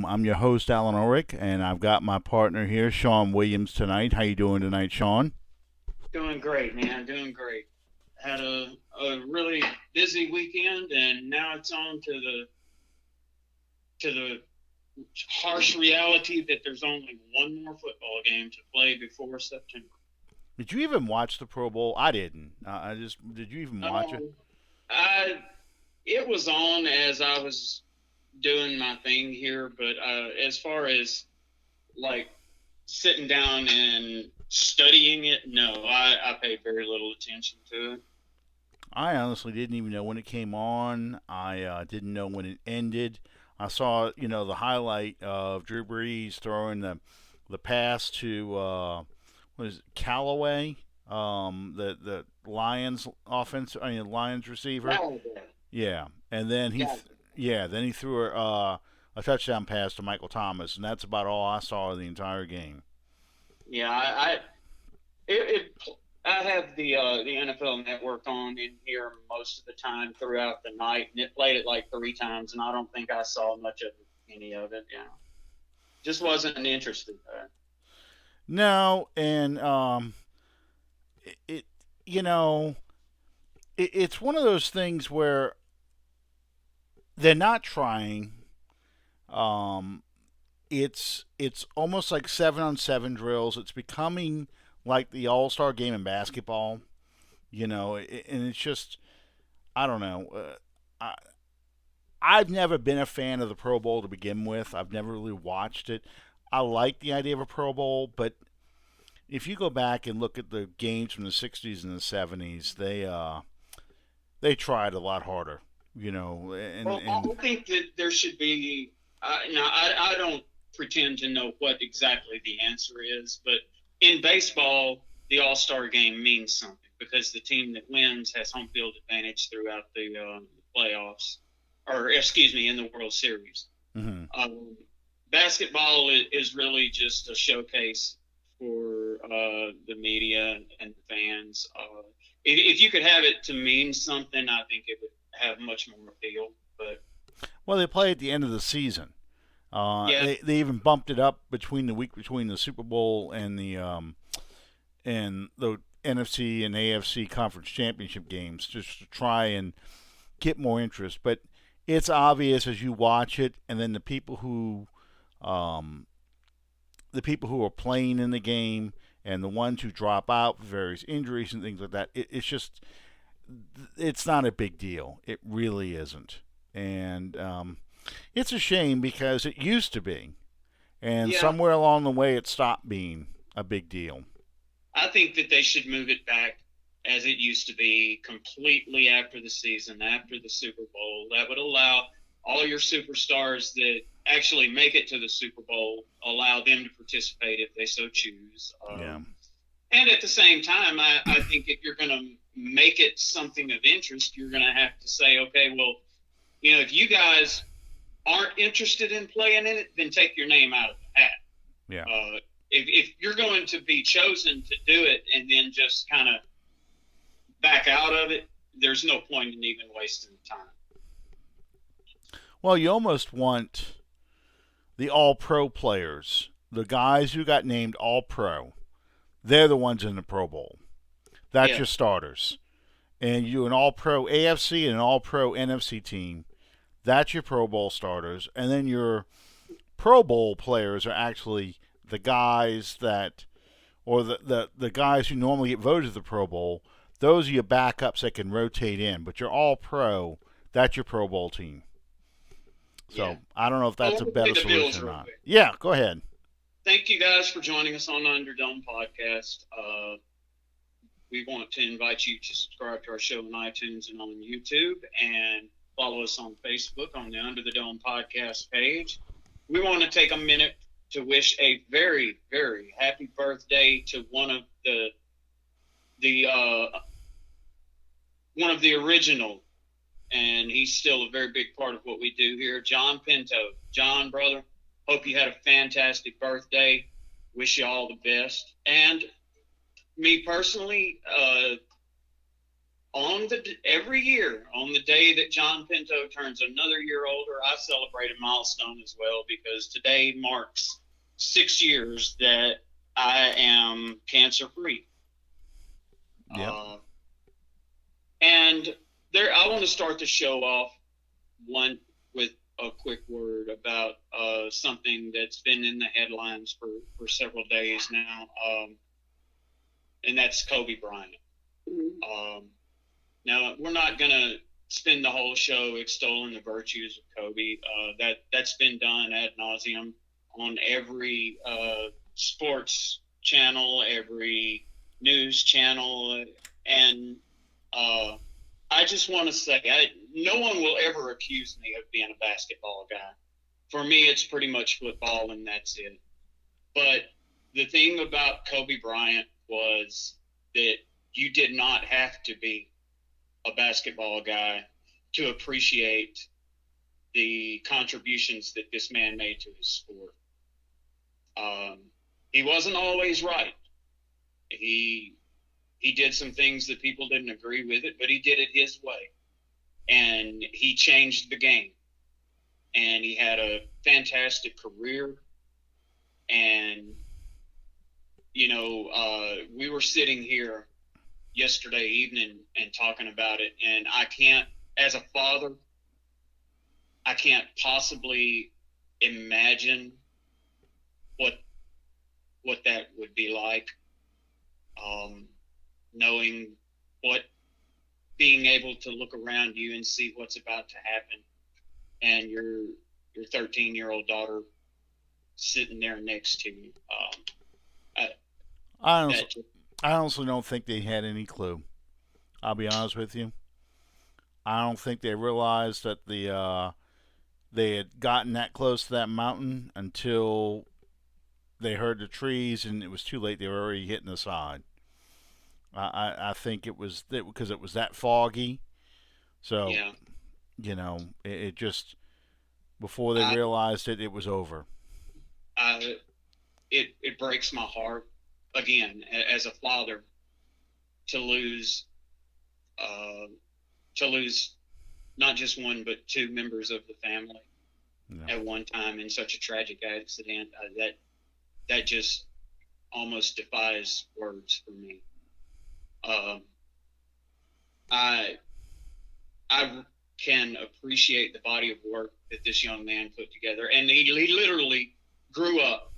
I'm your host, Alan Ulrich, and I've got my partner here, Sean Williams, tonight. How you doing tonight, Sean? Doing great, man. Doing great. Had a really busy weekend, and now it's on to the harsh reality that there's only one more football game to play before September. Did you even watch the Pro Bowl? I didn't. Did you even watch it? Um, I it was on as I was doing my thing here, but as far as like sitting down and studying it, no, I paid very little attention to it. I honestly didn't even know when it came on. I didn't know when it ended. I saw, the highlight of Drew Brees throwing the pass to what is it, Callaway, the Lions offense, Lions receiver. Oh, Yeah, and then yeah, he threw a touchdown pass to Michael Thomas, and that's about all I saw of the entire game. yeah. It I have the NFL Network on in here most of the time throughout the night, and it played it like three times, and I don't think I saw much of any of it. Just wasn't interested. No, and it you know it's one of those things where they're not trying. Um, it's almost like 7-on-7 drills. It's becoming like the All Star game in basketball. And it's just I don't know. I've never been a fan of the Pro Bowl to begin with. I've never really watched it. I like the idea of a Pro Bowl, but if you go back and look at the games from the '60s and the '70s, they tried a lot harder. Well, And I think that there should be. I don't pretend to know what exactly the answer is, but in baseball, the All Star game means something because the team that wins has home field advantage throughout the playoffs, or excuse me, in the World Series. hmm Um, Basketball is really just a showcase for the media and the fans. If you could have it to mean something, I think it would have much more appeal. But well, they play at the end of the season. yeah, They even bumped it up between the week between the Super Bowl and the NFC and AFC conference championship games just to try and get more interest. But it's obvious as you watch it, and then um, the people who are playing in the game, and the ones who drop out for various injuries and things like that. It's not a big deal. It really isn't, and it's a shame because it used to be, and yeah, somewhere along the way it stopped being a big deal. I think that they should move it back as it used to be completely after the season, after the Super Bowl. That would allow all your superstars that actually make it to the Super Bowl, allow them to participate if they so choose. Yeah. And at the same time, I think if you're going to make it something of interest, you're going to have to say, okay, well, if you guys aren't interested in playing in it, then take your name out of the hat. Yeah. If you're going to be chosen to do it and then just kind of back out of it, there's no point in even wasting the time. Well, you almost want the all pro players, the guys who got named all pro, they're the ones in the Pro Bowl. That's Yeah, your starters. And you do an all pro AFC and an all pro NFC team. That's your Pro Bowl starters. And then your Pro Bowl players are actually the guys that, or the guys who normally get voted to the Pro Bowl. Those are your backups that can rotate in. But you're all pro, that's your Pro Bowl team. yeah. So I don't know if Well, that's a let me pay better the bills solution or real not. quick. Yeah, go ahead. Thank you guys for joining us on the Underdome podcast. We want to invite you to subscribe to our show on iTunes and on YouTube, and follow us on Facebook on the Under the Dome podcast page. We want to take a minute to wish a very, very happy birthday to the one of the original, and he's still a very big part of what we do here, John Pinto. John, brother, hope you had a fantastic birthday. Wish you all the best. And me personally, On the every year on the day that John Pinto turns another year older, I celebrate a milestone as well because today marks 6 years that I am cancer free. Yep. Uh, and there, I want to start the show off one with a quick word about something that's been in the headlines for several days now, and that's Kobe Bryant. Um, Now we're not gonna spend the whole show extolling the virtues of Kobe. That's been done ad nauseum on every sports channel, every news channel, and uh, I just want to say, no one will ever accuse me of being a basketball guy. For me, it's pretty much football, and that's it. But the thing about Kobe Bryant was that you did not have to be a basketball guy to appreciate the contributions that this man made to his sport. Um, he wasn't always right. He he did some things that people didn't agree with it, but he did it his way, and he changed the game. And he had a fantastic career. And we were sitting here yesterday evening and talking about it, and I can't, as a father, I can't possibly imagine what what that would be like. Um, Knowing what being able to look around you and see what's about to happen, and your 13-year-old daughter sitting there next to you. I, I honestly, that I honestly don't think they had any clue. I'll be honest with you. I don't think they realized that they had gotten that close to that mountain until they heard the trees, and it was too late. They were already hitting the side. I think it was because it was that foggy. So yeah, it just before they I, realized it, it was over. I it breaks my heart again as a father to lose uh, to lose not just one but two members of the family Yeah. at one time in such a tragic accident. That just almost defies words for me. Um, I I can appreciate the body of work that this young man put together, and he literally grew up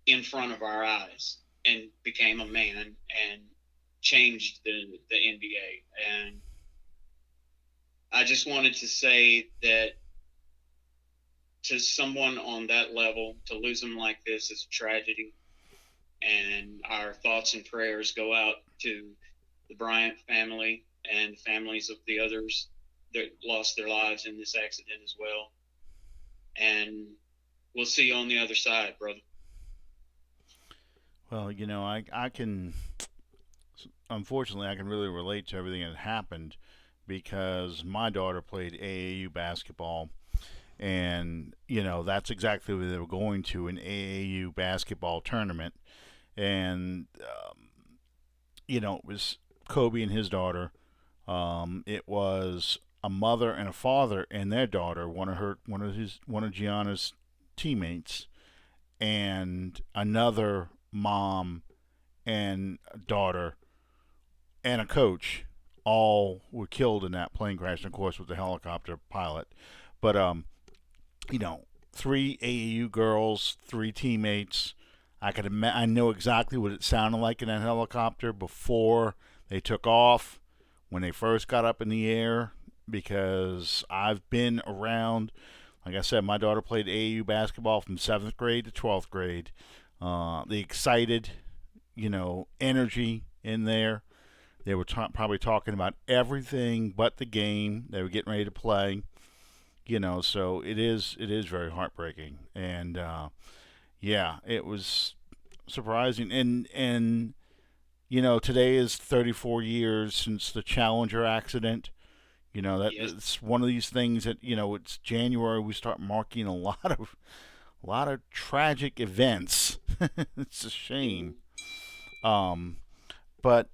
in front of our eyes and became a man and changed the NBA. And I just wanted to say that to someone on that level, to lose him like this is a tragedy. And our thoughts and prayers go out to the Bryant family and the families of the others that lost their lives in this accident as well. And we'll see you on the other side, brother. Well, I can unfortunately I can really relate to everything that happened because my daughter played AAU basketball, and that's exactly what they were going to an AAU basketball tournament, and it was Kobe and his daughter. It was a mother and a father and their daughter, one of Gianna's teammates, and another mom and daughter and a coach. All were killed in that plane crash, and of course, with the helicopter pilot. But you know, three AAU girls, three teammates. I know exactly what it sounded like in that helicopter before they took off, when they first got up in the air, because I've been around. Like I said, my daughter played AAU basketball from 7th grade to 12th grade. The excited, energy in there. They were probably talking about everything but the game they were getting ready to play. So it is very heartbreaking, and yeah, it was surprising, and today is 34 years since the Challenger accident. That Yes. it's one of these things that it's January. We start marking a lot of tragic events. It's a shame. Um, but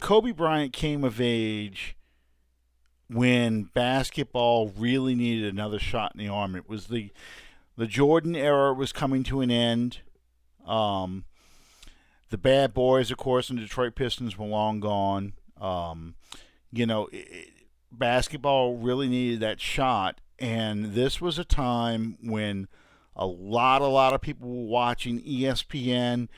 Kobe Bryant came of age when basketball really needed another shot in the arm. It was the Jordan era was coming to an end. Um, the bad boys, of course, and the Detroit Pistons were long gone. You know, basketball really needed that shot, and this was a time when a lot of people were watching ESPN.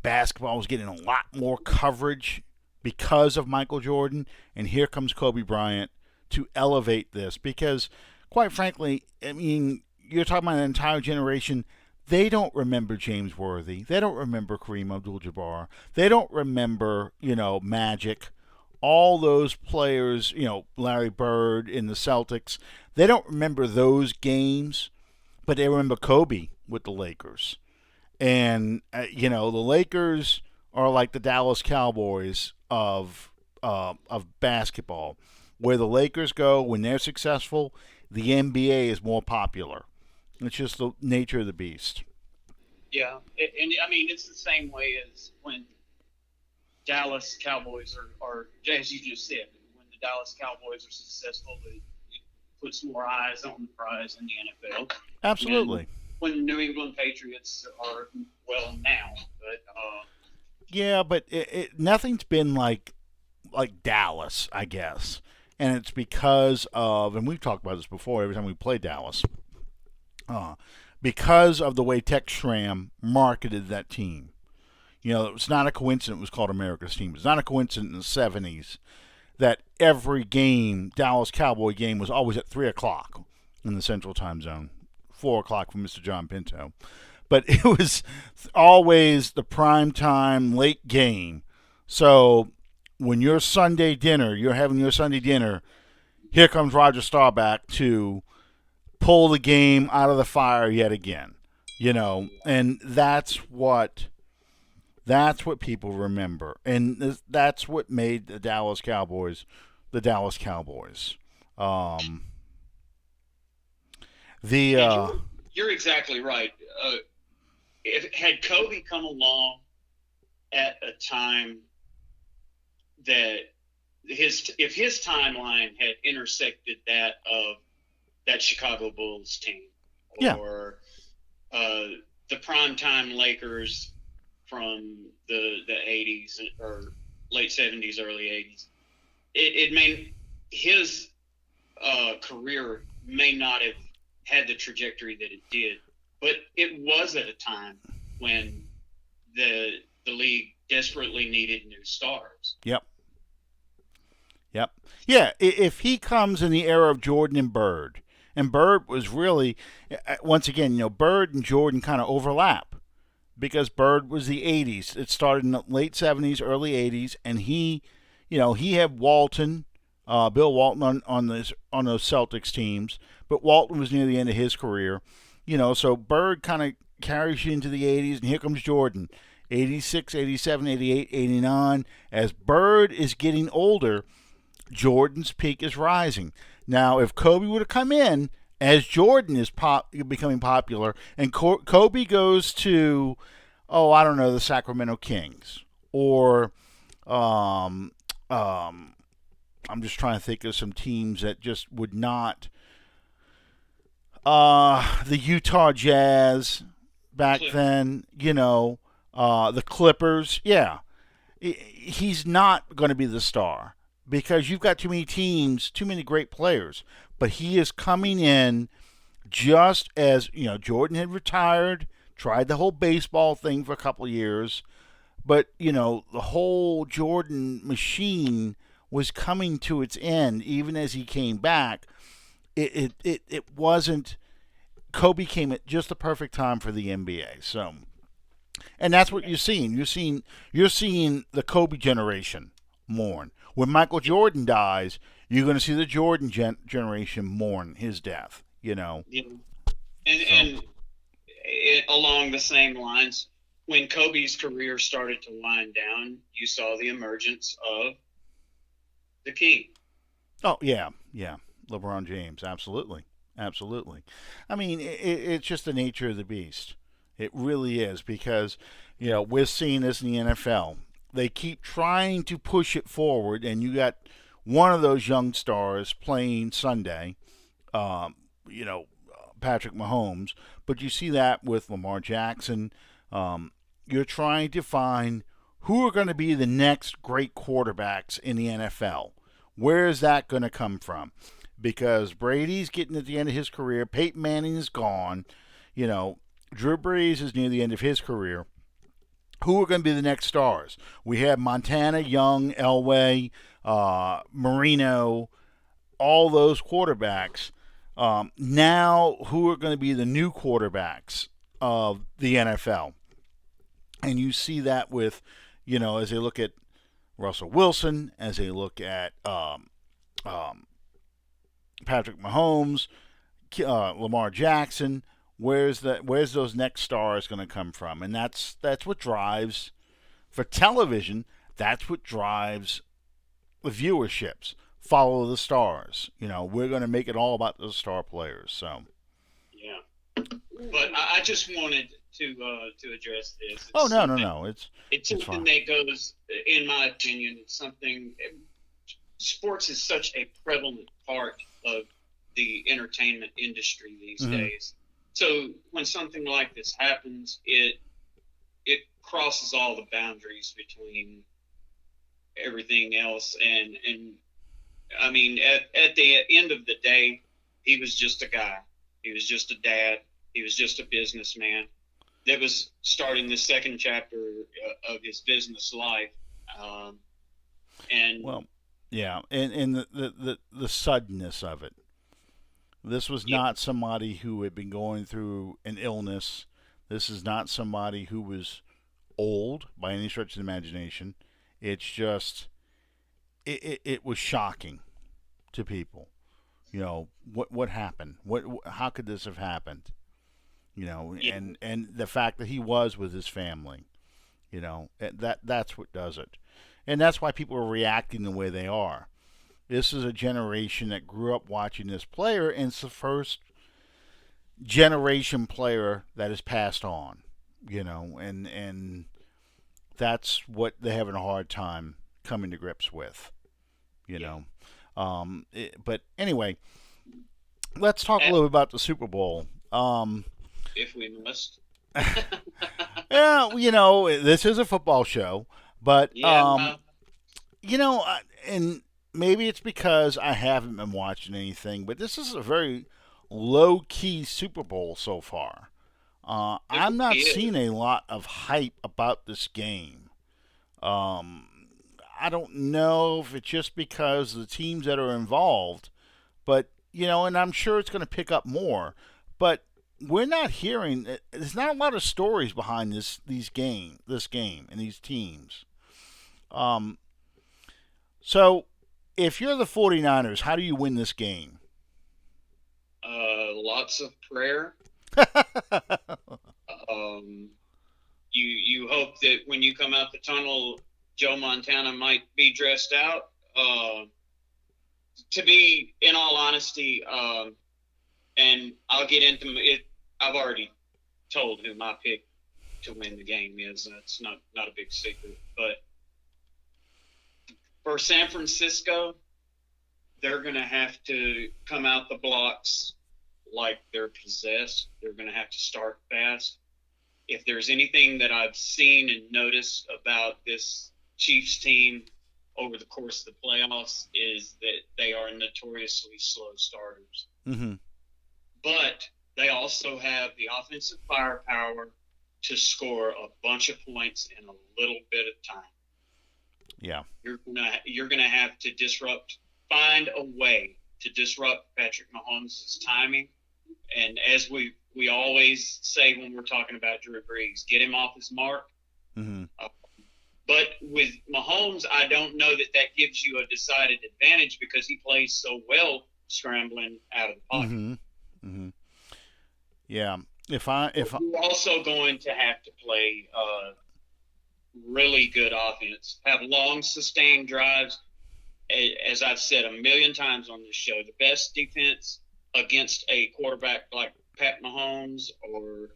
Basketball was getting a lot more coverage because of Michael Jordan, and here comes Kobe Bryant to elevate this. Because, quite frankly, I mean, you're talking about an entire generation. They don't remember James Worthy. They don't remember Kareem Abdul-Jabbar. They don't remember, Magic. All those players, Larry Bird in the Celtics. They don't remember those games, but they remember Kobe with the Lakers. And the Lakers are like the Dallas Cowboys of basketball. Where the Lakers go when they're successful, the NBA is more popular. It's just the nature of the beast. Yeah, and I mean it's the same way as when Dallas Cowboys are, as you just said, when the Dallas Cowboys are successful, it puts more eyes on the prize in the NFL. When Absolutely. when New England Patriots are, well, now, but Yeah, but nothing's been like Dallas, I guess, and it's because of, and we've talked about this before. Every time we play Dallas, uh, because of the way Tex Schramm marketed that team. It's not a coincidence it was called America's team. It's not a coincidence in the '70s that every game, Dallas Cowboy game, was always at 3 o'clock in the Central Time Zone, 4 o'clock for Mr. John Pinto. But it was always the prime time late game. So when you're having your Sunday dinner, here comes Roger Staubach to pull the game out of the fire yet again. And that's what people remember, and that's what made the Dallas Cowboys. Um, the and you're exactly right. If had Kobe come along at a time that if his timeline had intersected that of that Chicago Bulls team, yeah, or the primetime Lakers from the 80s or late 70s, early 80s, it may his career may not have had the trajectory that it did, but it was at a time when the league desperately needed new stars. yep, yep, yeah. If he comes in the era of Jordan and Bird was really, once again, Bird and Jordan kind of overlap because Bird was the '80s. It started in the late '70s, early '80s, and he had Walton, Bill Walton on those Celtics teams, but Walton was near the end of his career. So Bird kind of carries you into the '80s, and here comes Jordan, '86, '87, '88, '89. As Bird is getting older, Jordan's peak is rising. Now, if Kobe would have come in as Jordan is becoming popular, and Kobe goes to, oh, I don't know, the Sacramento Kings, or um, um, I'm just trying to think of some teams that just would not. The Utah Jazz back then, the Clippers. Yeah, he's not going to be the star because you've got too many teams, too many great players. But he is coming in just as Jordan had retired, tried the whole baseball thing for a couple of years, but the whole Jordan machine was coming to its end. Even as he came back, it wasn't. Kobe came at just the perfect time for the NBA. So, and that's what you're seeing. You're seeing the Kobe generation mourn. When Michael Jordan dies, you're going to see the Jordan generation mourn his death. Yeah. and So and along the same lines, when Kobe's career started to wind down, you saw the emergence of the King. oh yeah, yeah, LeBron James, absolutely, absolutely. I mean, it's just the nature of the beast. It really is because we're seeing this in the NFL. they keep trying to push it forward, and you got one of those young stars playing Sunday, um, you know, Patrick Mahomes, but you see that with Lamar Jackson. Um, you're trying to find who are going to be the next great quarterbacks in the NFL. Where is that going to come from? Because Brady's getting at the end of his career. Peyton Manning is gone. You know, Drew Brees is near the end of his career. Who are going to be the next stars? We have Montana, Young, Elway, Marino, all those quarterbacks. Now, who are going to be the new quarterbacks of the NFL? And you see that with, as they look at Russell Wilson, as they look at um, Patrick Mahomes, Lamar Jackson. Where's those next stars going to come from? And that's what drives for television. That's what drives the viewerships. Follow the stars. We're going to make it all about those star players. So. Yeah, but I just wanted to address this. Oh, no. It's It's something fine. that goes, in my opinion, it's something. Sports is such a prevalent part of the entertainment industry these Mm-hmm. days. So when something like this happens, it crosses all the boundaries between everything else. And I mean, at the end of the day, he was just a guy. He was just a dad. He was just a businessman that was starting the second chapter of his business life. Um, and Well, yeah, and the suddenness of it. This was yeah, not somebody who had been going through an illness. This is not somebody who was old by any stretch of the imagination. It's just it was shocking to people. What happened? How could this have happened? yeah, And the fact that he was with his family. That's what does it, and that's why people are reacting the way they are. This is a generation that grew up watching this player, and it's the first generation player that is passed on. And that's what they're having a hard time coming to grips with. You yeah. know, but anyway, let's talk a At, little bit about the Super Bowl. if we must. Yeah, this is a football show, but Yeah, and maybe it's because I haven't been watching anything, but this is a very low key Super Bowl so far. it I'm not is. seeing a lot of hype about this game. Um, I don't know if it's just because of the teams that are involved, but and I'm sure it's going to pick up more. But we're not hearing. There's not a lot of stories behind this game, and these teams. Um, so if you're the 49ers, how do you win this game? Lots of prayer. Um, you hope that when you come out the tunnel, Joe Montana might be dressed out. To be, in all honesty, and I'll get into it. I've already told who my pick to win the game is. That's not a big secret. But for San Francisco, they're going to have to come out the blocks like they're possessed. They're going to have to start fast. If there's anything that I've seen and noticed about this Chiefs team over the course of the playoffs is that they are notoriously slow starters. Mm-hmm. But they also have the offensive firepower to score a bunch of points in a little bit of time. Yeah. You're gonna have to find a way to disrupt Patrick Mahomes' timing. And as we always say when we're talking about Drew Brees, get him off his mark. Mm-hmm. Uh, but with Mahomes, I don't know that gives you a decided advantage because he plays so well scrambling out of the pocket. Mm-hmm. Mm-hmm. Yeah. If I You're also going to have to play really good offense, have long, sustained drives. As I've said a million times on this show, the best defense against a quarterback like Pat Mahomes or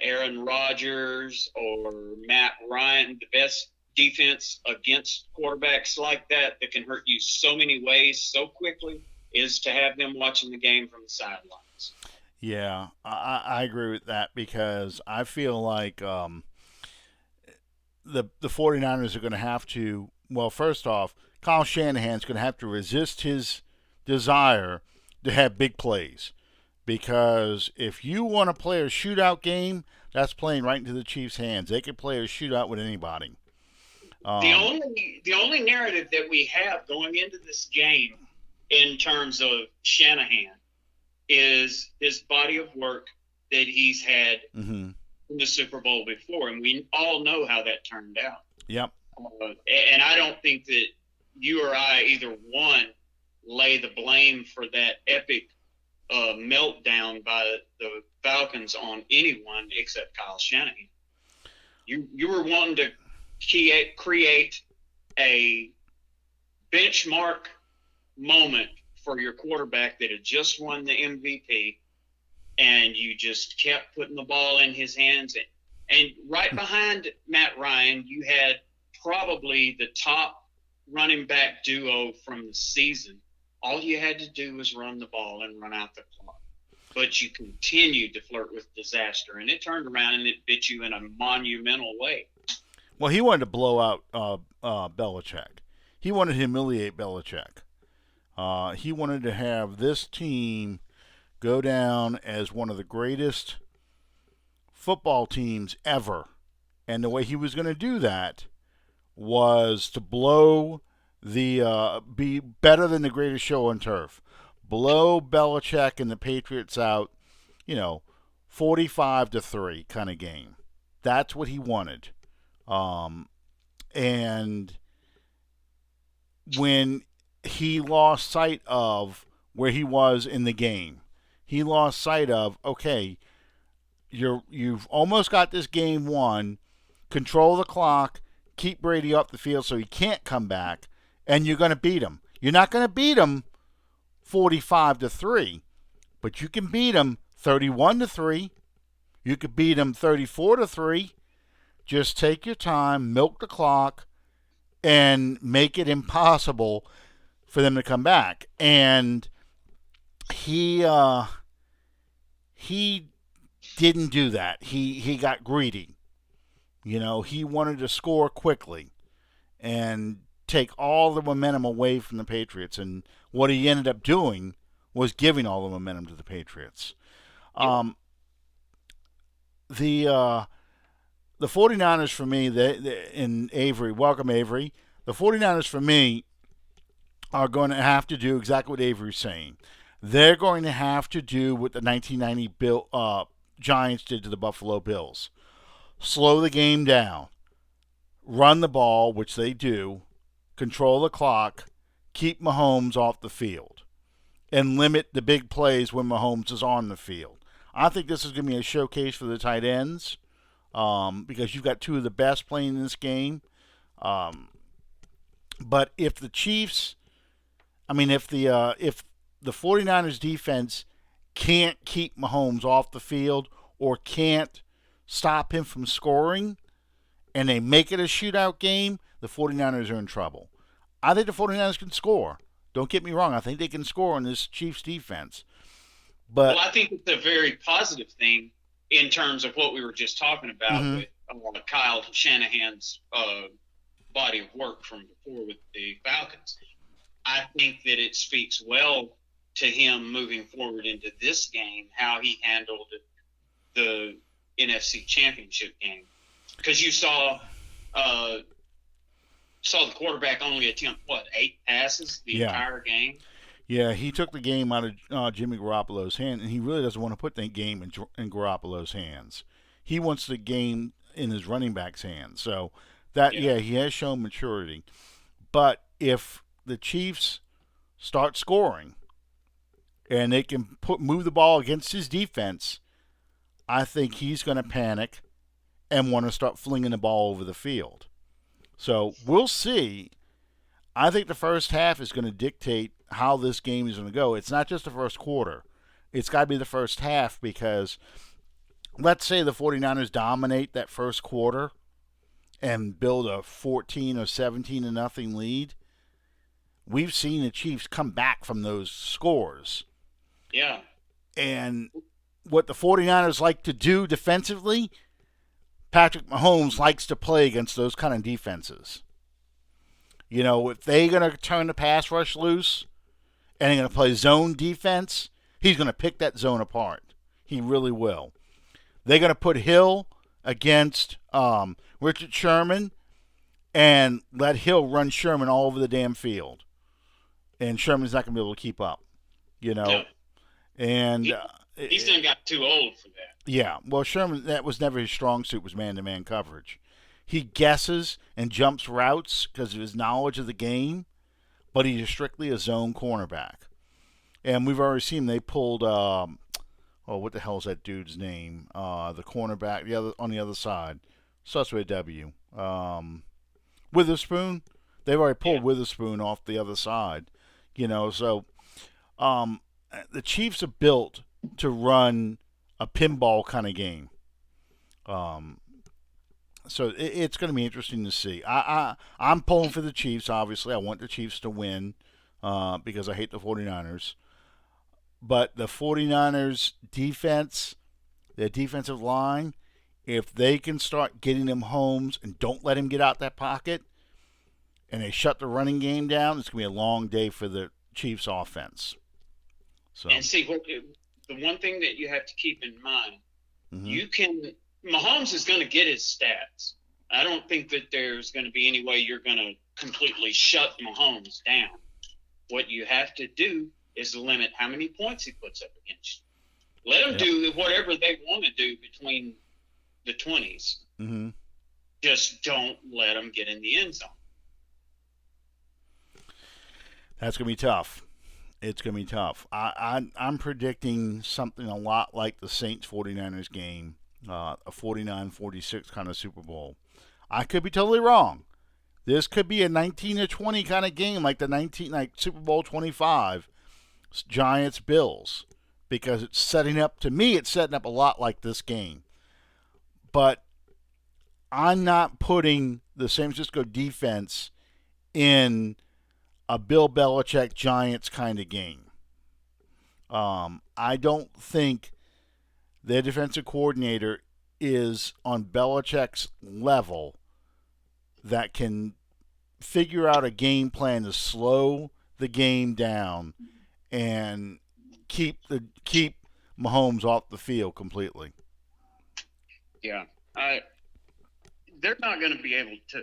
Aaron Rodgers or Matt Ryan, the best defense against quarterbacks like that can hurt you so many ways so quickly is to have them watching the game from the sidelines. Yeah, I agree with that because I feel like the 49ers are going to have to, well, first off, Kyle Shanahan's going to have to resist his desire to have big plays. Because if you want to play a shootout game, that's playing right into the Chiefs' hands. They can play a shootout with anybody. Um, The only narrative that we have going into this game in terms of Shanahan is his body of work that he's had mm-hmm. in the Super Bowl before, and we all know how that turned out. Yep. And I don't think that you or I, either one, lay the blame for that epic meltdown by the Falcons on anyone except Kyle Shanahan. You were wanting to create a benchmark moment for your quarterback that had just won the MVP, and you just kept putting the ball in his hands. And right behind Matt Ryan, you had probably the top running back duo from the season. All you had to do was run the ball and run out the clock. But you continued to flirt with disaster, and it turned around and it bit you in a monumental way. Well, he wanted to blow out Belichick. He wanted to humiliate Belichick. He wanted to have this team go down as one of the greatest football teams ever. And the way he was going to do that was to blow be better than the greatest show on turf. Blow Belichick and the Patriots out, 45-3 kind of game. That's what he wanted. And when he lost sight of where he was in the game, he lost sight of, okay, you've almost got this game won. Control the clock, keep Brady off the field so he can't come back, and you're going to beat him. You're not going to beat him 45-3, but you can beat him 31-3. You could beat him 34-3. Just take your time, milk the clock, and make it impossible for them to come back. And he didn't do that. He got greedy. He wanted to score quickly and take all the momentum away from the Patriots. And what he ended up doing was giving all the momentum to the Patriots. The 49ers for me, in Avery, welcome Avery. The 49ers for me are going to have to do exactly what Avery's saying. They're going to have to do what the 1990 Giants did to the Buffalo Bills. Slow the game down. Run the ball, which they do. Control the clock. Keep Mahomes off the field. And limit the big plays when Mahomes is on the field. I think this is going to be a showcase for the tight ends because you've got two of the best playing in this game. But if the Chiefs, if the 49ers defense can't keep Mahomes off the field or can't stop him from scoring and they make it a shootout game, the 49ers are in trouble. I think the 49ers can score. Don't get me wrong. I think they can score on this Chiefs defense. But I think it's a very positive thing in terms of what we were just talking about with Kyle Shanahan's body of work from before with the Falcons. I think that it speaks well to him moving forward into this game, how he handled the NFC Championship game. Because you saw the quarterback only attempt, 8 passes the entire game? Yeah, he took the game out of Jimmy Garoppolo's hand, and he really doesn't want to put that game in Garoppolo's hands. He wants the game in his running back's hands. So, he has shown maturity. But if the Chiefs start scoring and they can move the ball against his defense, I think he's going to panic and want to start flinging the ball over the field. So we'll see. I think the first half is going to dictate how this game is going to go. It's not just the first quarter. It's got to be the first half because let's say the 49ers dominate that first quarter and build a 14 or 17 to nothing lead. We've seen the Chiefs come back from those scores. Yeah. And what the 49ers like to do defensively, Patrick Mahomes likes to play against those kind of defenses. You know, if they're going to turn the pass rush loose and they're going to play zone defense, he's going to pick that zone apart. He really will. They're going to put Hill against Richard Sherman and let Hill run Sherman all over the damn field. And Sherman's not going to be able to keep up, you know. No. And Easton got too old for that. yeah, well, Sherman, that was never his strong suit, was man-to-man coverage. He guesses and jumps routes because of his knowledge of the game, but he's strictly a zone cornerback. And we've already seen they pulled, what the hell is that dude's name? The cornerback, the other on the other side, starts with a W. Witherspoon. They've already pulled Witherspoon off the other side, you know. So the Chiefs are built to run a pinball kind of game. So it's going to be interesting to see. I'm pulling for the Chiefs, obviously. I want the Chiefs to win because I hate the 49ers. But the 49ers defense, their defensive line, if they can start getting him Holmes and don't let him get out that pocket, and they shut the running game down, it's going to be a long day for the Chiefs offense. So. And see, the one thing that you have to keep in mind, Mahomes is going to get his stats. I don't think that there's going to be any way you're going to completely shut Mahomes down. What you have to do is limit how many points he puts up against you. Let them do whatever they want to do between the 20s. Mm-hmm. Just don't let them get in the end zone. That's going to be tough. It's going to be tough. I'm predicting something a lot like the Saints-49ers game, a 49-46 kind of Super Bowl. I could be totally wrong. This could be a 19-20 kind of game, like Super Bowl 25, Giants-Bills, because it's setting up a lot like this game. But I'm not putting the San Francisco defense in a Bill Belichick Giants kind of game. I don't think their defensive coordinator is on Belichick's level that can figure out a game plan to slow the game down and keep Mahomes off the field completely. Yeah, they're not going to be able to,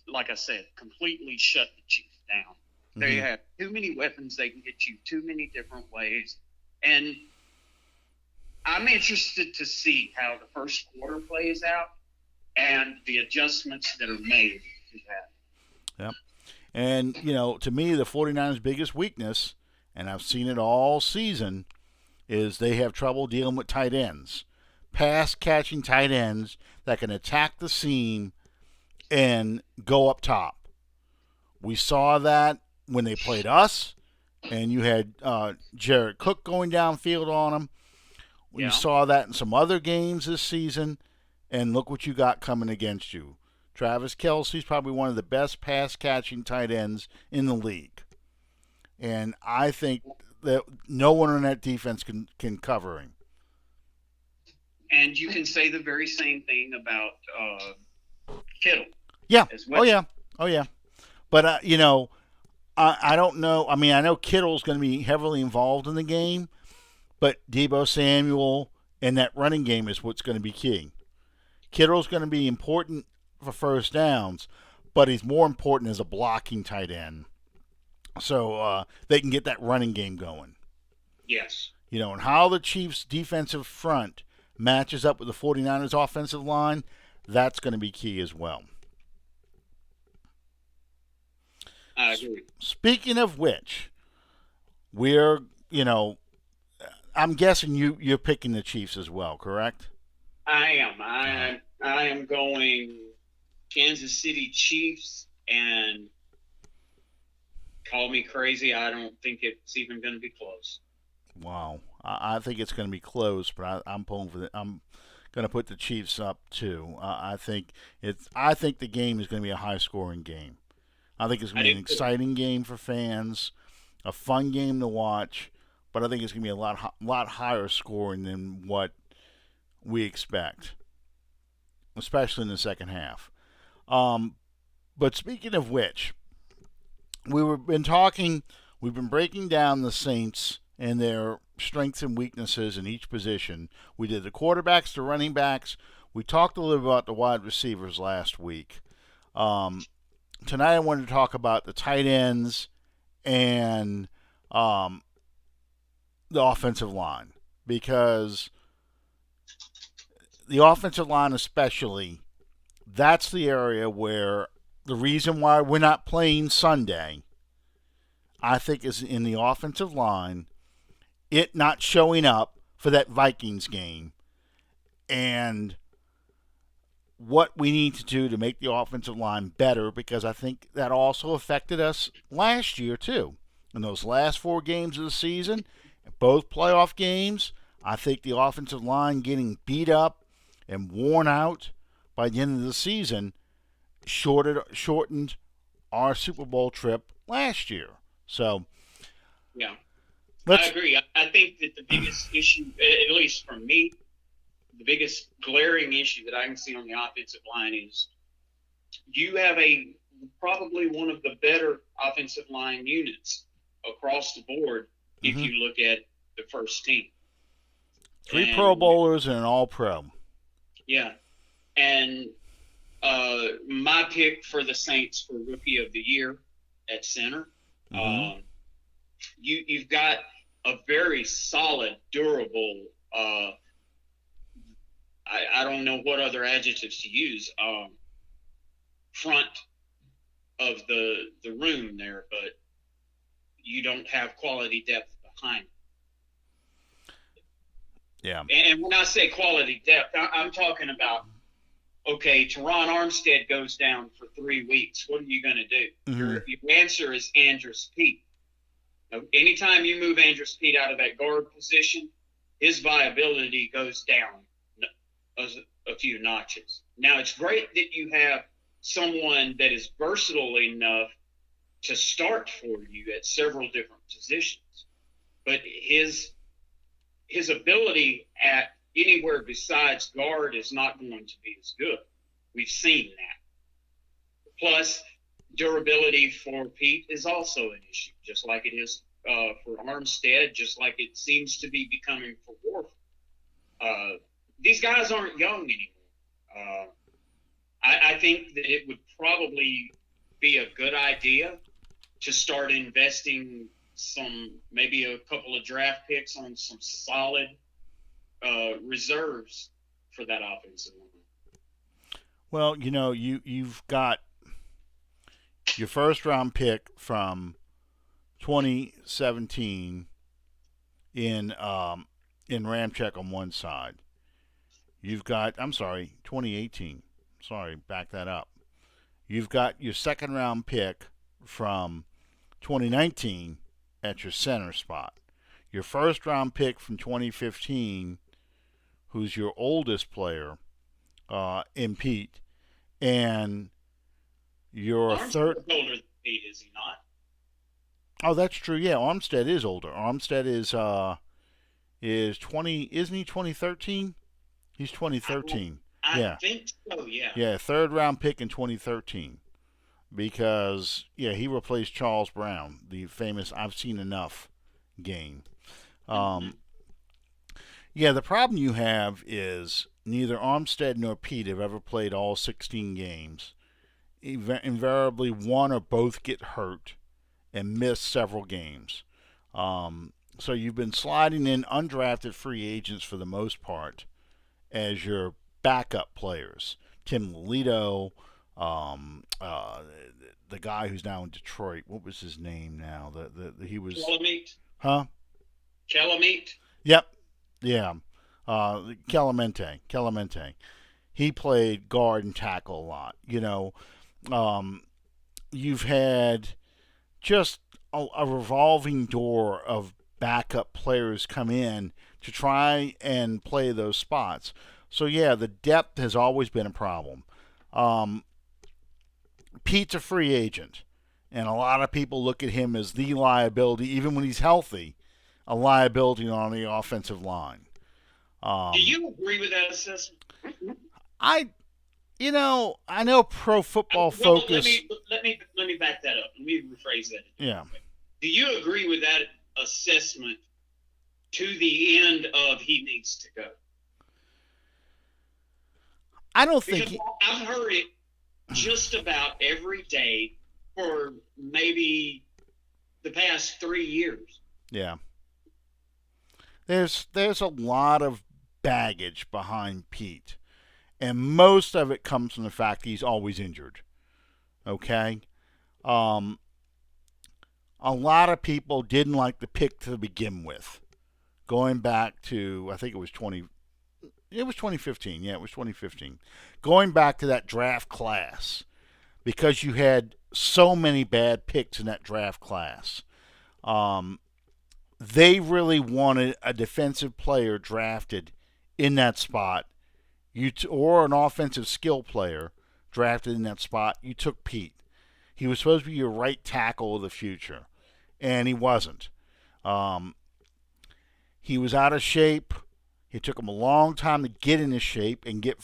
like I said, completely shut the Chiefs down. Mm-hmm. They have too many weapons. They can get you too many different ways. And I'm interested to see how the first quarter plays out and the adjustments that are made to that. Yep. And, you know, to me, the 49ers' biggest weakness, and I've seen it all season, is they have trouble dealing with tight ends. Pass-catching tight ends that can attack the seam and go up top. We saw that when they played us, and you had Jared Cook going downfield on them. We saw that in some other games this season, and look what you got coming against you. Travis Kelce's probably one of the best pass-catching tight ends in the league. And I think that no one on that defense can cover him. And you can say the very same thing about Kittle. Yeah. As well. Oh, yeah. But, you know, I don't know. I mean, I know Kittle's going to be heavily involved in the game, but Deebo Samuel and that running game is what's going to be key. Kittle's going to be important for first downs, but he's more important as a blocking tight end. So they can get that running game going. Yes. You know, and how the Chiefs' defensive front matches up with the 49ers' offensive line, that's going to be key as well. I agree. Speaking of which, we're, you know, I'm guessing you're picking the Chiefs as well, correct? I am. I am going Kansas City Chiefs, and call me crazy. I don't think it's even going to be close. Wow. I think it's going to be close, but I'm pulling for I'm going to put the Chiefs up too. I think the game is going to be a high scoring game. I think it's I going to be do an too. exciting game for fans, a fun game to watch, but I think it's going to be a lot higher scoring than what we expect, especially in the second half. Um, but speaking of which, we've been breaking down the Saints and their strengths and weaknesses in each position. We did the quarterbacks, the running backs. We talked a little about the wide receivers last week. Um, Tonight I wanted to talk about the tight ends and um, the offensive line because the offensive line, especially, that's the area where the reason why we're not playing Sunday, I think, is in the offensive line, it not showing up for that Vikings game, and what we need to do to make the offensive line better because I think that also affected us last year, too. In those last 4 games of the season, both playoff games, I think the offensive line getting beat up and worn out by the end of the season shortened our Super Bowl trip last year. So Yeah, I let's. agree. I think that the biggest issue, at least for me, the biggest glaring issue that I can see on the offensive line is you have a probably one of the better offensive line units across the board if Mhm. you look at the first team. 3 Pro And Bowlers and an All Pro. yeah, and my pick for the Saints for Rookie of the Year at center, Mhm. um, you've got a very solid, durable. I don't know what other adjectives to use. Front of the room there, but you don't have quality depth behind. Yeah. And when I say quality depth, I'm talking about okay, Teron Armstead goes down for 3 weeks. What are you going to do? Mhm. Your answer is Andrus Peat. Now, anytime you move Andrus Peat out of that guard position, his viability goes down a few notches. Now, it's great that you have someone that is versatile enough to start for you at several different positions, but his ability at anywhere besides guard is not going to be as good. We've seen that. Plus, durability for Pete is also an issue, just like it is for Armstead, just like it seems to be becoming for Wolf. These guys aren't young anymore. I think that it would probably be a good idea to start investing maybe a couple of draft picks on some solid reserves for that offensive line. Well, you've got your first round pick from 2017 in Ramchek on one side. You've got, I'm sorry, 2018. Sorry, back that up. You've got your second round pick from 2019 at your center spot. Your first round pick from 2015, who's your oldest player, in Pete, and your third. Armstead's older than Pete, is he not? Oh, that's true. Yeah, Armstead is older. Armstead is 20. Isn't he 2013? He's I, 2013. I Yeah, think so, yeah. yeah, third round pick in 2013 because yeah he replaced Charles Brown, the famous "I've seen enough" game. Mm-hmm. Um, yeah, the problem you have is neither Armstead nor Pete have ever played all 16 games. Invariably, one or both get hurt and miss several games. So you've been sliding in undrafted free agents for the most part as your backup players. Tim Lelito, um, uh, the guy who's now in Detroit. What was his name now? He was, Calamite. huh? Calamite. Yep, yeah. Clemente. He played guard and tackle a lot. Um, you've had just a revolving door of backup players come in to try and play those spots. So yeah, the depth has always been a problem. Um, Pete's a free agent, and a lot of people look at him as the liability, even when he's healthy, a liability on the offensive line. Do Um, you agree with that assessment? I, I know Pro Football Well, Focus. let me back that up. Let me rephrase that. Yeah, Do you agree with that assessment to the end of he needs to go? I don't think Because he. I've heard it just about every day for maybe the past 3 years. Yeah, there's a lot of baggage behind Pete, and most of it comes from the fact he's always injured. Okay, um, a lot of people didn't like the pick to begin with, going back to I think it was 20. It was 2015. Yeah, it was 2015. Going back to that draft class because you had so many bad picks in that draft class. Um, they really wanted a defensive player drafted in that spot, or an offensive skill player drafted in that spot. You took Pete. He was supposed to be your right tackle of the future, and he wasn't. Um, he was out of shape. It took him a long time to get into shape and get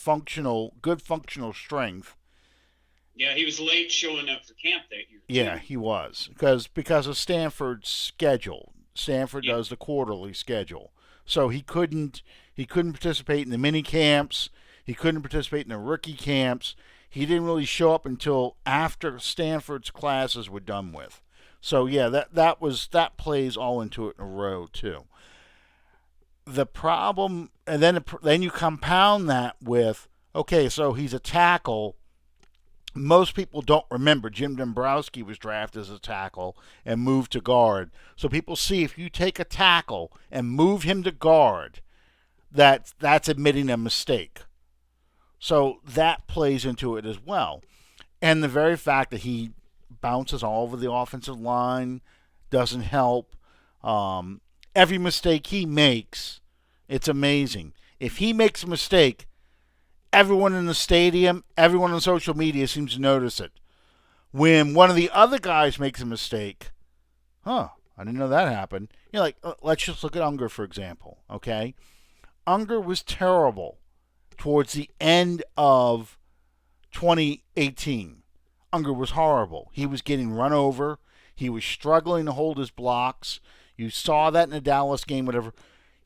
good functional strength. Yeah, he was late showing up for camp that year Yeah, too. he was because of Stanford's schedule. Stanford Yeah, does the quarterly schedule, so he couldn't participate in the mini camps. He couldn't participate in the rookie camps. He didn't really show up until after Stanford's classes were done with. So yeah, that plays all into it in a row too. The problem, and then you compound that with okay, so he's a tackle. Most people don't remember Jim Dombrowski was drafted as a tackle and moved to guard. So people see if you take a tackle and move him to guard, that's admitting a mistake. So that plays into it as well. And the very fact that he bounces all over the offensive line doesn't help. Every mistake he makes, it's amazing. If he makes a mistake, everyone in the stadium, everyone on social media seems to notice it. When one of the other guys makes a mistake, I didn't know that happened. Like, let's just look at Unger, for example, okay? Unger was terrible towards the end of 2018. Unger was horrible. He was getting run over. He was struggling to hold his blocks. You saw that in the Dallas game, whatever.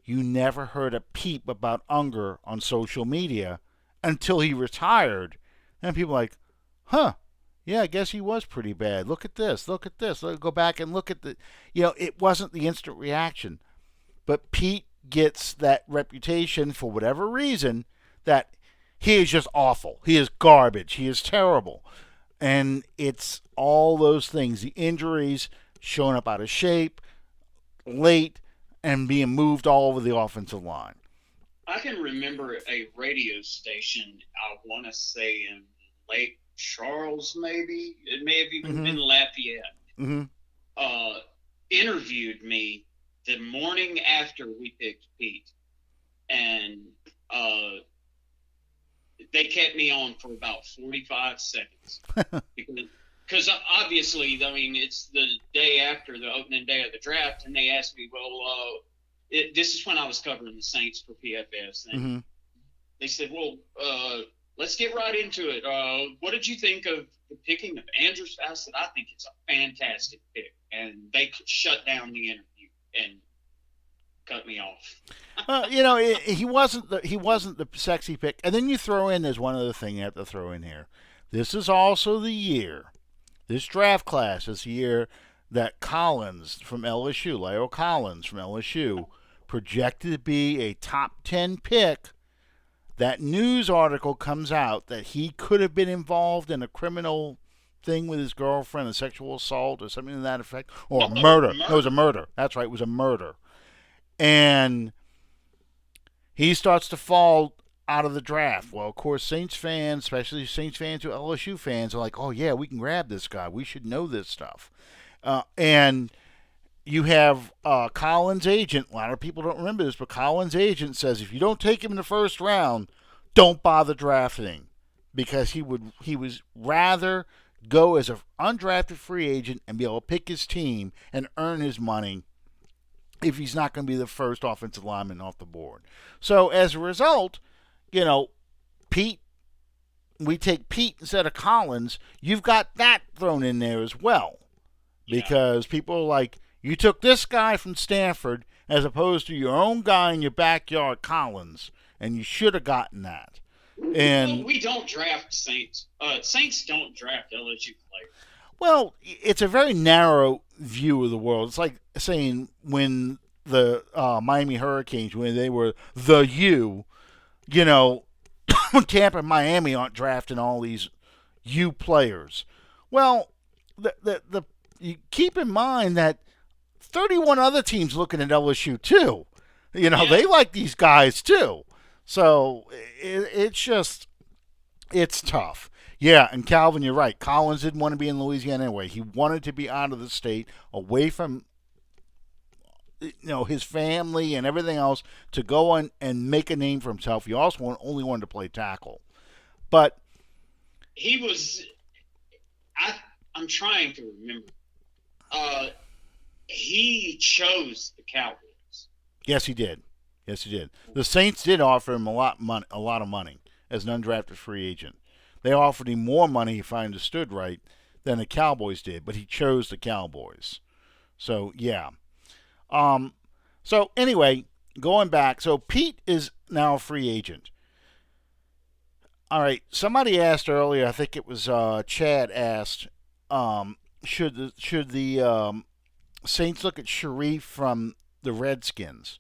You never heard a peep about Unger on social media until he retired. And people were like, huh, yeah, I guess he was pretty bad. Look at this. Look at this. Let's go back and look at the. It wasn't the instant reaction. But Pete gets that reputation for whatever reason that he is just awful. He is garbage. He is terrible. And it's all those things, the injuries, showing up out of shape, late, and being moved all over the offensive line. I can remember a radio station. I want to say in Lake Charles, maybe it may have even Mm-hmm. been Lafayette. Mm-hmm. Uh, Interviewed me the morning after we picked Pete, and uh, they kept me on for about 45 seconds because obviously, I mean, it's the day after the opening day of the draft, and they asked me, well, this is when I was covering the Saints for PFS, and Mm-hmm. they said, well, let's get right into it. What did you think of the picking of Andrus? I said, I think it's a fantastic pick, and they shut down the interview and cut me off. He wasn't the sexy pick. And then you throw in there's one other thing you have to throw in here. This is also the year. This draft class is the year that Collins from LSU, Leo Collins from LSU, projected to be a top 10 pick. That news article comes out that he could have been involved in a criminal thing with his girlfriend, a sexual assault or something to that effect, or a No, murder. No, it was a murder. That's right, it was a murder. And he starts to fall out of the draft. Well, of course, Saints fans, especially Saints fans who are LSU fans, are like, oh, yeah, we can grab this guy. We should know this stuff. And you have Collins' agent. A lot of people don't remember this, but Collins' agent says if you don't take him in the first round, don't bother drafting him because he was rather go as an undrafted free agent and be able to pick his team and earn his money if he's not going to be the first offensive lineman off the board. So as a result, you know, Pete, we take Pete instead of Collins. You've got that thrown in there as well Yeah. because people are like, you took this guy from Stanford as opposed to your own guy in your backyard, Collins, and you should have gotten that. Well, And we don't draft Saints. Saints don't draft LSU players. well, it's a very narrow view of the world. It's like saying when the Miami Hurricanes, when they were the U, you know, Tampa and Miami aren't drafting all these U players. Well, you keep in mind that 31 other teams looking at LSU too. You know, Yeah. they like these guys too. So it's just it's tough. Yeah, and Calvin, you're right. Collins didn't want to be in Louisiana anyway. He wanted to be out of the state, away from his family and everything else, to go on and make a name for himself. He also only wanted to play tackle, but He was. I'm trying to remember. Uh, he chose the Cowboys. yes, he did. Yes, he did. The Saints did offer him a lot of money as an undrafted free agent. They offered him more money, if I understood right, than the Cowboys did, but he chose the Cowboys. So yeah. Um. So anyway, going back, so Pete is now a free agent. All right. Somebody asked earlier. I think it was Chad asked. Should the Saints look at Sharif from the Redskins?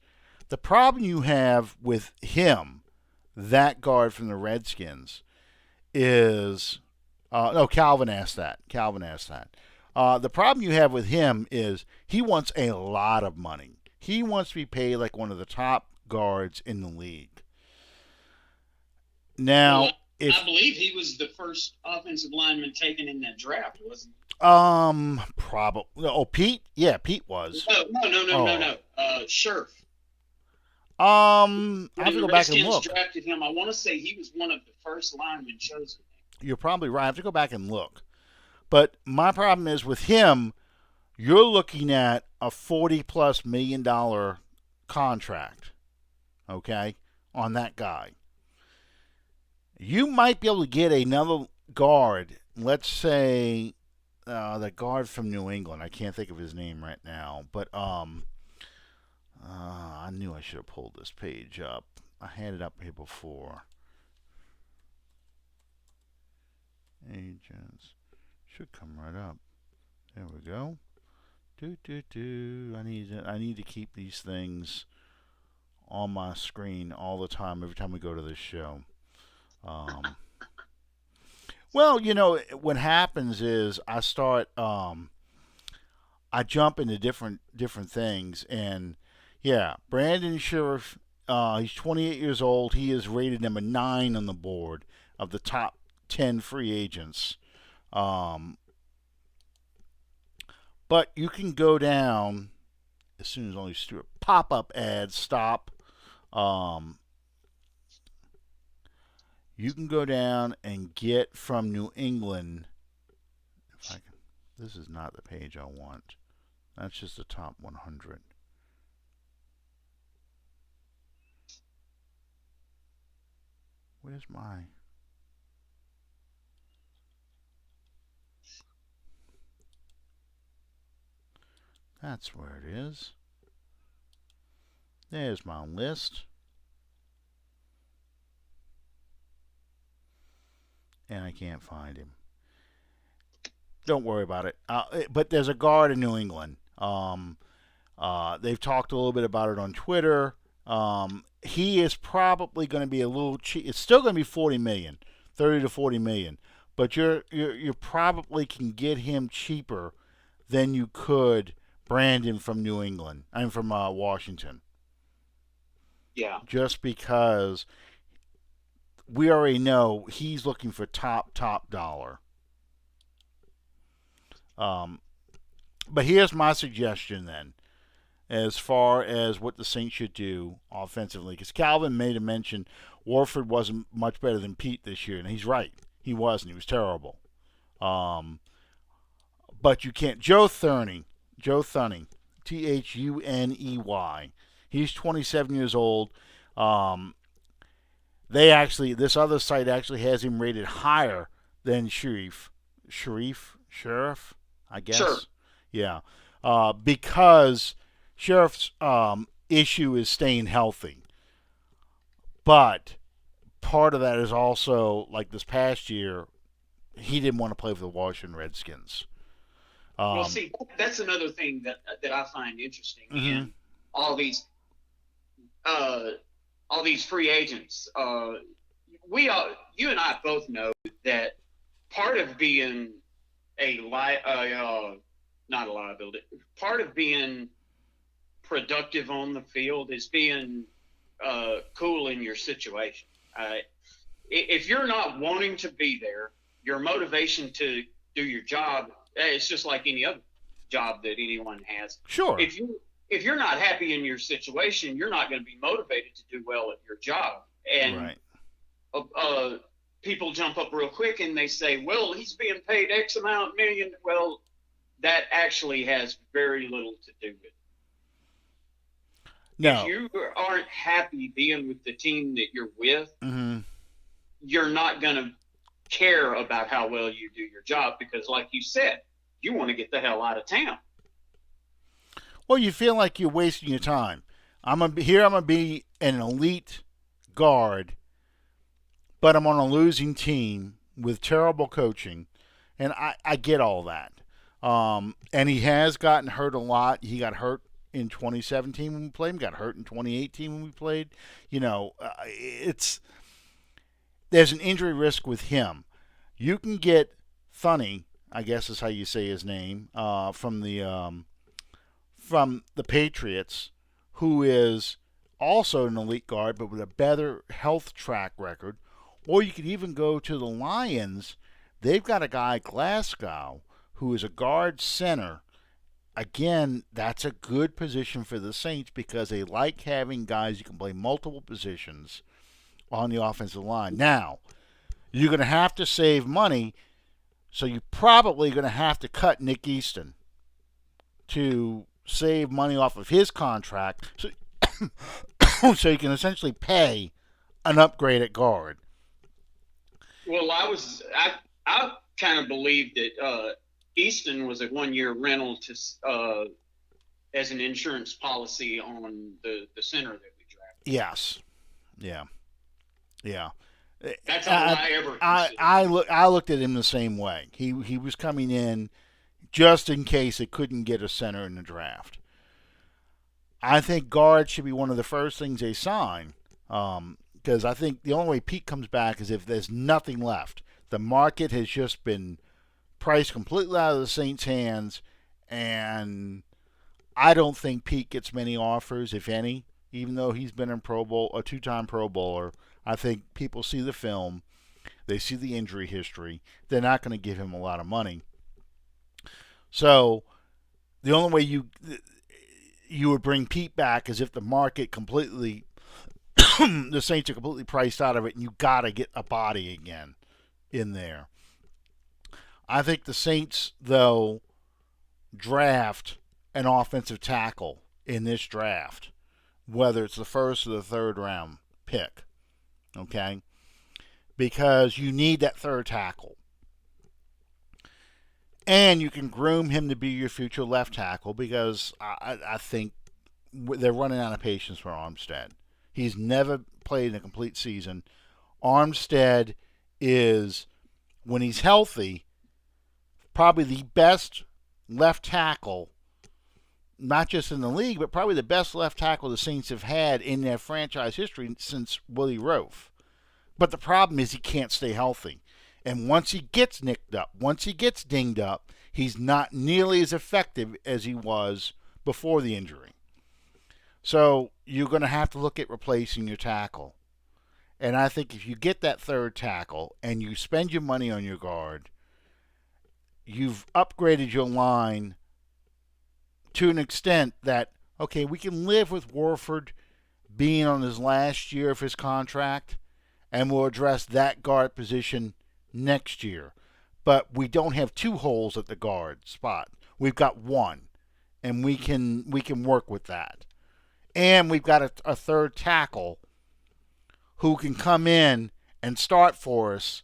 The problem you have with him, that guard from the Redskins, is no. Calvin asked that. Calvin asked that. The problem you have with him is he wants a lot of money. He wants to be paid like one of the top guards in the league. Well, Now, I if believe he was the first offensive lineman taken in that draft, wasn't probably oh Pete, yeah, Pete he? was. No. Oh, Scherf. I When have to the go back and Redskins look. drafted him, I want to say he was one of the first linemen chosen. You're probably right. I have to go back and look. But my problem is with him, you're looking at a $40+ million contract, okay, on that guy. You might be able to get another guard. Let's say the guard from New England. I can't think of his name right now, but I knew I should have pulled this page up. I had it up here before. Agents should come right up. There we go. Do do do. I need to keep these things on my screen all the time. Every time we go to this show. Um, well, what happens is I jump into different things, and yeah, Brandon Sheriff. He's 28 years old. He is rated number 9 on the board of the top 10 free agents. Um, but you can go down as soon as all these pop-up ads stop. Um, you can go down and get from New England. If I can, this is not the page I want. That's just the top 100. Where's my? That's where it is. There's my list. And I can't find him. Don't worry about it. But there's a guard in New England. They've talked a little bit about it on Twitter. He is probably going to be a little cheap. It's still going to be 40 million, 30 to 40 million. But you probably can get him cheaper than you could Brandon from New England. I'm from Washington. Yeah. Just because we already know he's looking for top dollar. Um, but here's my suggestion then. as far as what the Saints should do offensively. Because Calvin made a mention Warford wasn't much better than Pete this year, and he's right. He wasn't. He was terrible. Um, but you can't. Joe Thuney, Thuney. He's 27 years old. Um, this other site actually has him rated higher than Sheriff, I Sure. guess. Yeah, because Sheriff's issue is staying healthy, but part of that is also like this past year, he didn't want to play for the Washington Redskins. Well, Um, see, that's another thing that I find interesting mhm. in all these uh, all these free agents. You and I both know that part of being not a liability, part of being productive on the field is being cool in your situation. If you're not wanting to be there, your motivation to do your job, it's just like any other job that anyone has. Sure. If you're not happy in your situation, you're not going to be motivated to do well at your job. And Right. uh, uh, people jump up real quick and they say, "Well, he's being paid X amount million." Well, that actually has very little to do with it. If No. you aren't happy being with the team that you're with, Hmm. you're not going to care about how well you do your job because, like you said, you want to get the hell out of town. Well, you feel like you're wasting your time. I'm gonna be an elite guard, but I'm on a losing team with terrible coaching, and I get all that. And he has gotten hurt a lot. He got hurt in 2017 when we played him. Got hurt in 2018 when we played. It's there's an injury risk with him. You can get Funny, I guess is how you say his name, from the Patriots, who is also an elite guard, but with a better health track record. Or you could even go to the Lions. They've got a guy, Glasgow, who is a guard center. Again, that's a good position for the Saints because they like having guys who can play multiple positions on the offensive line. Now, you're going to have to save money, so you're probably going to have to cut Nick Easton to save money off of his contract so, so you can essentially pay an upgrade at guard. Well, I kind of believed that Easton was a 1 year rental to as an insurance policy on the center that we drafted. Yes. Yeah. Yeah. That's all I, I ever considered. I looked at him the same way. He was coming in just in case they couldn't get a center in the draft. I think guard should be one of the first things they sign, because I think the only way Pete comes back is if there's nothing left. The market has just been priced completely out of the Saints' hands, and I don't think Pete gets many offers, if any, even though he's been a two-time Pro Bowler. I think people see the film, they see the injury history. They're not going to give him a lot of money. So the only way you would bring Pete back is if the market completely, the Saints are completely priced out of it, and you got to get a body again in there. I think the Saints, though, draft an offensive tackle in this draft, whether it's the first or the third round pick, okay? Because you need that third tackle. And you can groom him to be your future left tackle because I think they're running out of patience for Armstead. He's never played in a complete season. Armstead is, when he's healthy, probably the best left tackle, not just in the league, but probably the best left tackle the Saints have had in their franchise history since Willie Roaf. But the problem is he can't stay healthy. And once he gets nicked up, once he gets dinged up, he's not nearly as effective as he was before the injury. So you're going to have to look at replacing your tackle. And I think if you get that third tackle and you spend your money on your guard, you've upgraded your line to an extent that Okay, we can live with Warford being on his last year of his contract, and we'll address that guard position next year. But we don't have two holes at the guard spot. We've got one, and we can work with that. And we've got a third tackle who can come in and start for us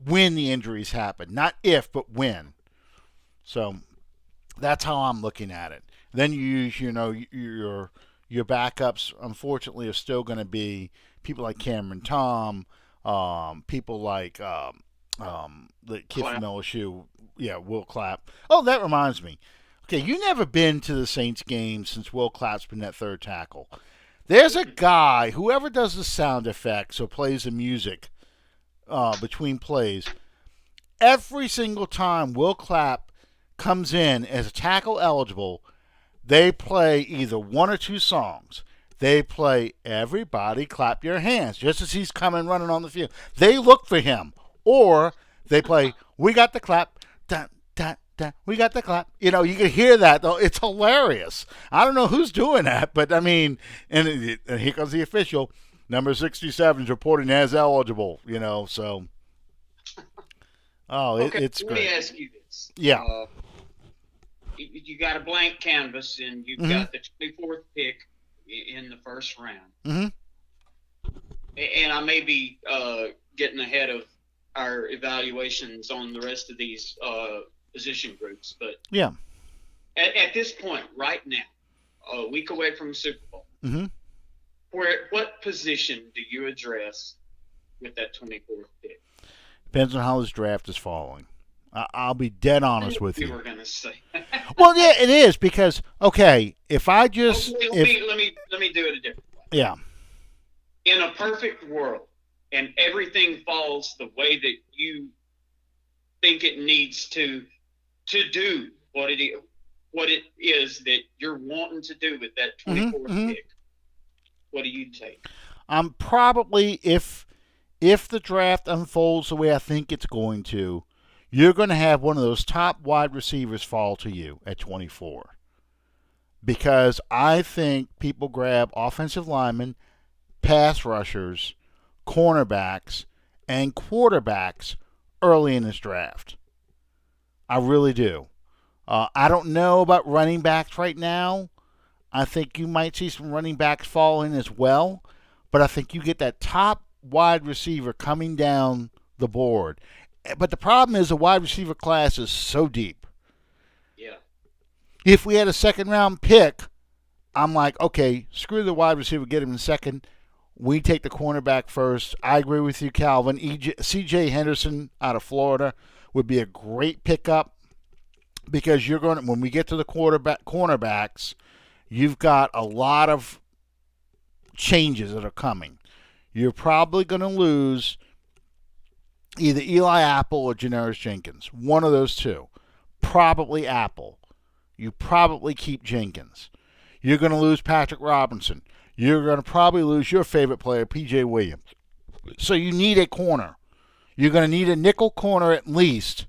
when the injuries happen. Not if, but when. So that's how I'm looking at it. Then you use, your backups. Unfortunately, are still going to be people like Cameron Tom, people like the kid from Clap. LSU, yeah, Will Clapp. Oh, that reminds me. Okay, you never been to the Saints game since Will Clapp's been that third tackle. There's a guy, whoever does the sound effects or plays the music between plays, every single time Will Clapp comes in as a tackle eligible, they play either one or two songs. They play "Everybody Clap Your Hands" just as he's coming running on the field. They look for him, or they play "We Got the Clap." Dun, dun, dun, we got the clap. You can hear that though. It's hilarious. I don't know who's doing that, but I mean, and here comes the official. Number 67 is reporting as eligible. So Okay, it's let me great. ask you this. Yeah. You got a blank canvas, and you've Mm-hmm. got the 24th pick in the first round. Mm-hmm. And I may be getting ahead of our evaluations on the rest of these position groups, but Yeah. at this point, right now, a week away from the Super Bowl, Mm-hmm. what position do you address with that 24th pick? Depends on how this draft is falling. I'll be dead I honest knew with you you. were going to say. Well, yeah, it is because okay, if I Okay, just let if me let me let me do it a different way. yeah, In a perfect world, and everything falls the way that you think it needs to do what it is that you're wanting to do with that mm-hmm, 24th mm-hmm. pick, what do you take? I'm probably if the draft unfolds the way I think it's going to, you're going to have one of those top wide receivers fall to you at 24 because I think people grab offensive linemen, pass rushers, cornerbacks, and quarterbacks early in this draft. I really do. I don't know about running backs right now. I think you might see some running backs fall in as well, but I think you get that top wide receiver coming down the board. But the problem is the wide receiver class is so deep. Yeah. If we had a second round pick, I'm like, okay, screw the wide receiver, get him in second. We take the cornerback first. I agree with you, Calvin. C.J. Henderson out of Florida would be a great pickup because you're going to, when we get to the cornerbacks, you've got a lot of changes that are coming. You're probably going to lose either Eli Apple or Janoris Jenkins. One of those two. Probably Apple. You probably keep Jenkins. You're going to lose Patrick Robinson. You're going to probably lose your favorite player, P.J. Williams. So you need a corner. You're going to need a nickel corner at least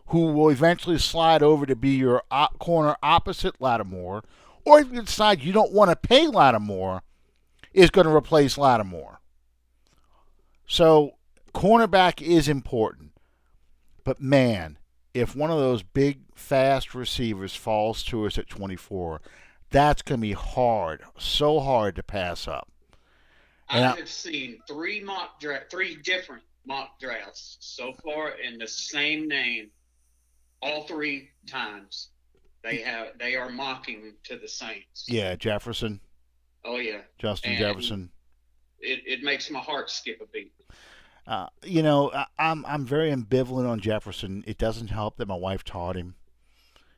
who will eventually slide over to be your corner opposite Lattimore. Or if you decide you don't want to pay Lattimore, is going to replace Lattimore. So cornerback is important. But man, if one of those big, fast receivers falls to us at 24, that's going to be hard, so hard to pass up. And I have seen three different mock drafts so far in the same name all three times. They are mocking to the Saints. yeah, Jefferson, Oh yeah, Justin and Jefferson. it makes my heart skip a beat. I'm very ambivalent on Jefferson. It doesn't help that my wife taught him,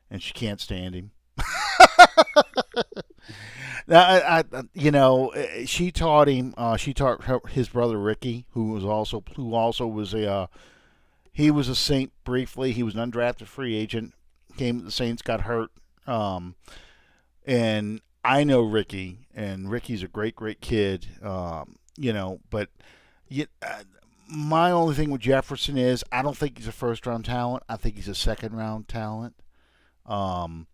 and she can't stand him. She taught him. She taught his brother Ricky, who also was a he was a Saint briefly. He was an undrafted free agent. Came to the Saints, got hurt. Um, and I know Ricky, and Ricky's a great, great kid. But you, my only thing with Jefferson is I don't think he's a first round talent. I think he's a second round talent. Um,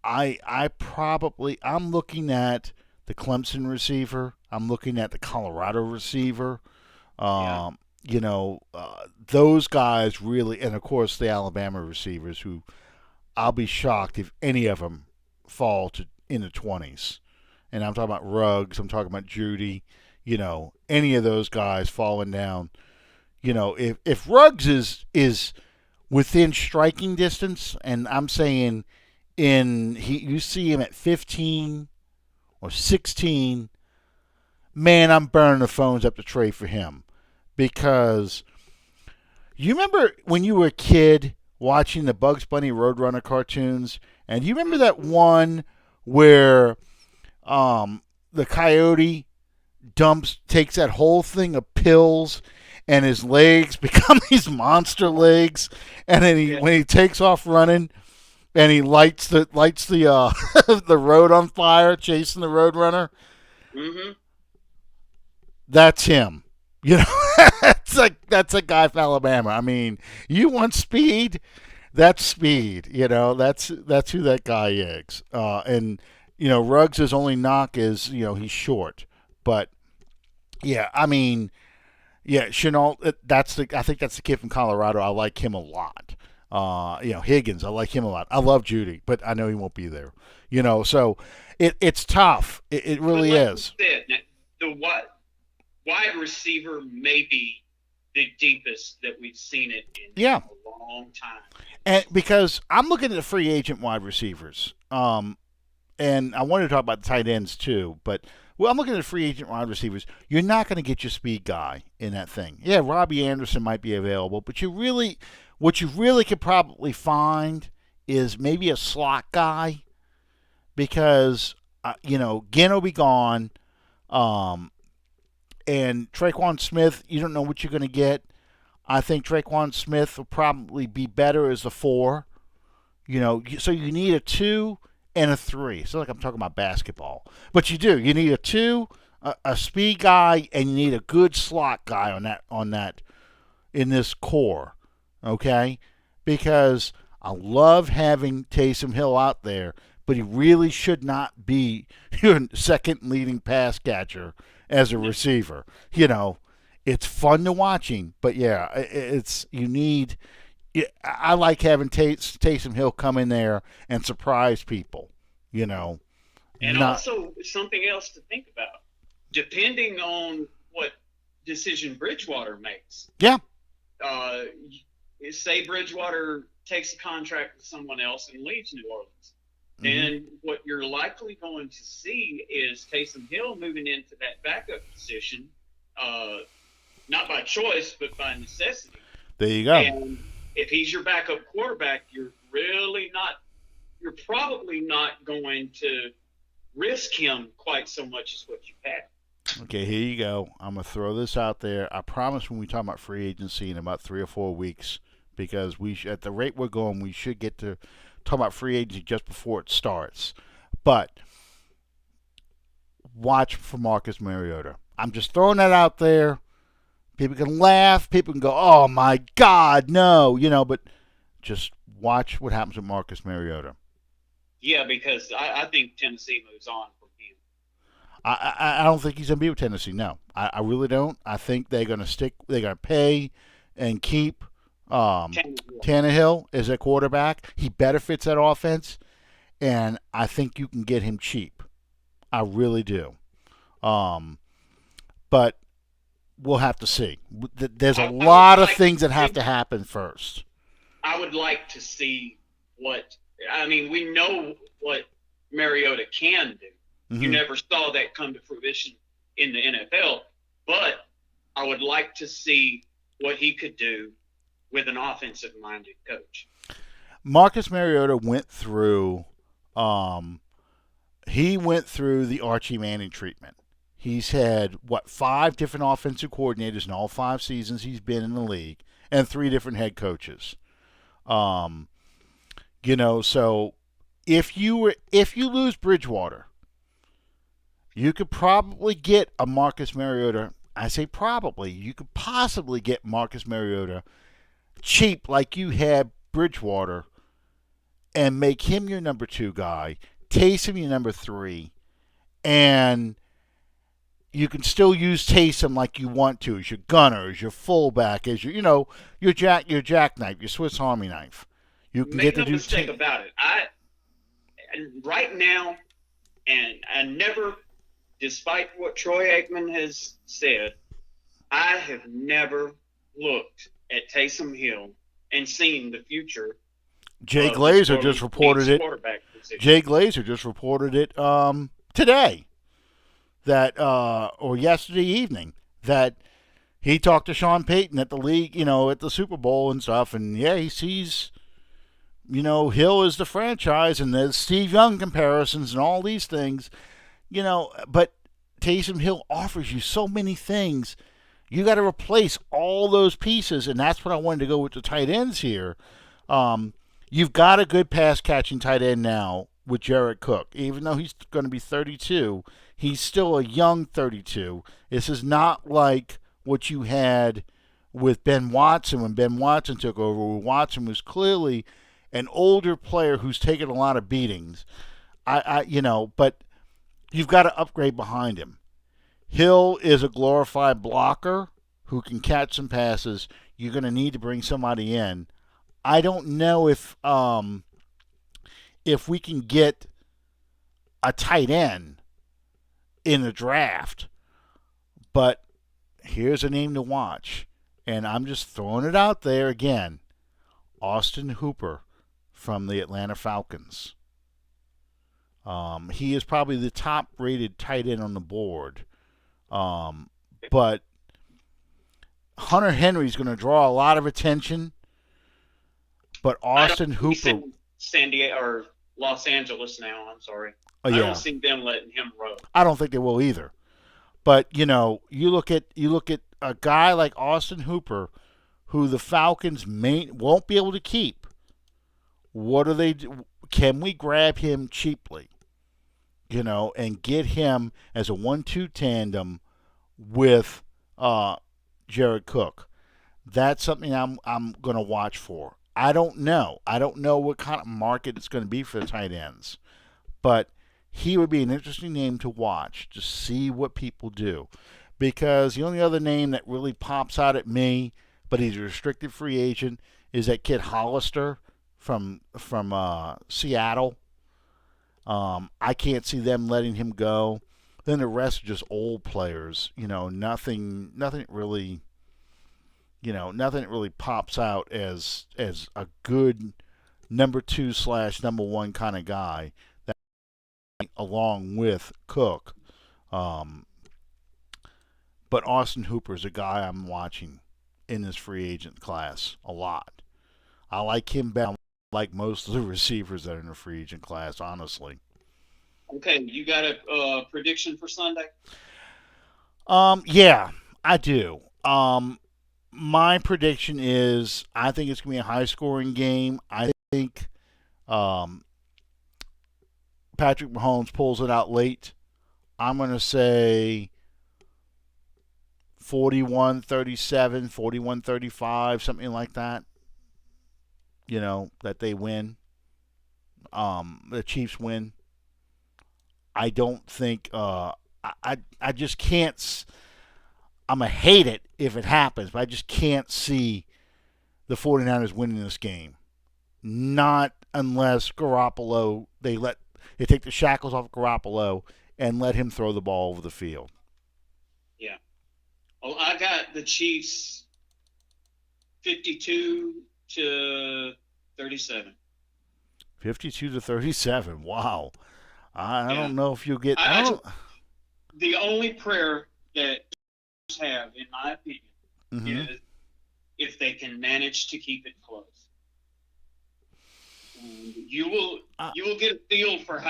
I'm looking at the Clemson receiver. I'm looking at the Colorado receiver. Yeah. Those guys really, and of course the Alabama receivers, who I'll be shocked if any of them fall to in the 20s. And I'm talking about Ruggs. I'm talking about Judy. Any of those guys falling down. If Ruggs is within striking distance, and I'm saying you see him at 15 or 16, man, I'm burning the phones up to trade for him because you remember when you were a kid watching the Bugs Bunny Roadrunner cartoons, and you remember that one where the coyote takes that whole thing of pills and his legs become these monster legs, and then Yeah. when he takes off running and he lights the the road on fire chasing the roadrunner. Mm-hmm. That's him. That's a guy from Alabama. I mean, you want speed, that's speed. That's who that guy is. And Ruggs' only knock is he's short, but yeah, I mean, yeah, Chenault. I think that's the kid from Colorado. I like him a lot. Higgins. I like him a lot. I love Judy, but I know he won't be there. So it's tough. It But really like you is. said, the wide receiver may be the deepest that we've seen it in Yeah, a long time. and because I'm looking at the free agent wide receivers, and I wanted to talk about the tight ends too, but I'm looking at the free agent wide receivers. You're not going to get your speed guy in that thing. Yeah, Robbie Anderson might be available, but what you really could probably find is maybe a slot guy because Ginn will be gone, um, and Traquan Smith. You don't know what you're going to get. I think Traquan Smith will probably be better as a 4. So you need a 2 and a 3. It's not like I'm talking about basketball, but you do. You need a 2, a speed guy, and you need a good slot guy on that in this core. Okay, because I love having Taysom Hill out there, but he really should not be your second leading pass catcher as a receiver. It's fun to watch him, but yeah, it's you need. I like having Taysom Hill come in there and surprise people. And Not also something else to think about, depending on what decision Bridgewater makes. yeah. Uh, Say Bridgewater takes a contract with someone else and leaves New Orleans. Mm-hmm. Then what you're likely going to see is Taysom Hill moving into that backup position, uh, not by choice but by necessity. There you go. And if he's your backup quarterback, you're probably not going to risk him quite so much as what you had. Okay, here you go. I'm gonna throw this out there. I promise when we talk about free agency in about 3 or 4 weeks, because at the rate we're going, we should get to talk about free agency just before it starts. But watch for Marcus Mariota. I'm just throwing that out there. People can laugh. People can go, "Oh my God, no!" But just watch what happens with Marcus Mariota. Yeah, because I think Tennessee moves on from him. I don't think he's going to be with Tennessee. No, I really don't. I think they're going to stick. They're going to pay and keep Tannehill as a quarterback. He better fits that offense, and I think you can get him cheap. I really do. But we'll have to see. There's a lot of things that have to happen first. I would like to see what. I mean, we know what Mariota can do. Mm-hmm. You never saw that come to fruition in the NFL, but I would like to see what he could do with an offensive-minded coach. Marcus Mariota went through. He went through the Archie Manning treatment. He's had 5 different offensive coordinators in all 5 seasons he's been in the league, and 3 different head coaches. So if you lose Bridgewater, you could probably get a Marcus Mariota. I say probably. You could possibly get Marcus Mariota cheap like you had Bridgewater, and make him your number two guy, Taysom your number three, and you can still use Taysom like you want to as your gunner, as your fullback, as your jackknife, your Swiss Army knife. You can Make get to no do mistake about it. I right now, and I never, despite what Troy Aikman has said, I have never looked at Taysom Hill and seen the future Jay of this Glazer just reported Chiefs it. quarterback position. Jay Glazer just reported it today that or yesterday evening that he talked to Sean Payton at the league, at the Super Bowl and stuff, and yeah, he sees Hill is the franchise, and there's Steve Young comparisons and all these things, but Taysom Hill offers you so many things. You got to replace all those pieces, and that's what I wanted to go with the tight ends here. You've got a good pass catching tight end now with Jared Cook. Even though he's going to be 32, he's still a young 32. This is not like what you had with Ben Watson when Ben Watson took over. Where Watson was clearly an older player who's taken a lot of beatings. But you've got to upgrade behind him. Hill is a glorified blocker who can catch some passes. You're going to need to bring somebody in. I don't know if we can get a tight end in the draft, but here's a name to watch, and I'm just throwing it out there again. Austin Hooper from the Atlanta Falcons. He is probably the top-rated tight end on the board, but Hunter Henry's going to draw a lot of attention. But Austin Hooper, San Diego or Los Angeles now. I'm sorry. oh I yeah, don't see them letting him roll. I don't think they will either. But you look at a guy like Austin Hooper, who the Falcons won't be able to keep. What do they do? Can we grab him cheaply? And get him as a 1-2 tandem with Jared Cook. That's something I'm going to watch for. I don't know. I don't know what kind of market it's going to be for the tight ends, but he would be an interesting name to watch to see what people do. Because the only other name that really pops out at me, but he's a restricted free agent, is that kid Hollister from Seattle. I can't see them letting him go. Then the rest are just old players. Nothing really. Nothing that really pops out as a good number two / number one kind of guy. That along with Cook, but Austin Hooper is a guy I'm watching in this free agent class a lot. I like him better, like most of the receivers that are in the free agent class, honestly. Okay, you got a prediction for Sunday? Yeah, I do. My prediction is I think it's going to be a high scoring game. I think um, Patrick Mahomes pulls it out late. I'm going to say 41-37, 41-35, something like that. That they win. The Chiefs win. I don't think. I just can't. I'm going to hate it if it happens, but I just can't see the 49ers winning this game. Not unless Garoppolo, they take the shackles off Garoppolo and let him throw the ball over the field. Yeah. Well, I got the Chiefs 52-37. 52-37. Wow. I Yeah. don't know if you'll get. The only prayer that have, in my opinion, is if they can manage to keep it close. And you will get a feel for how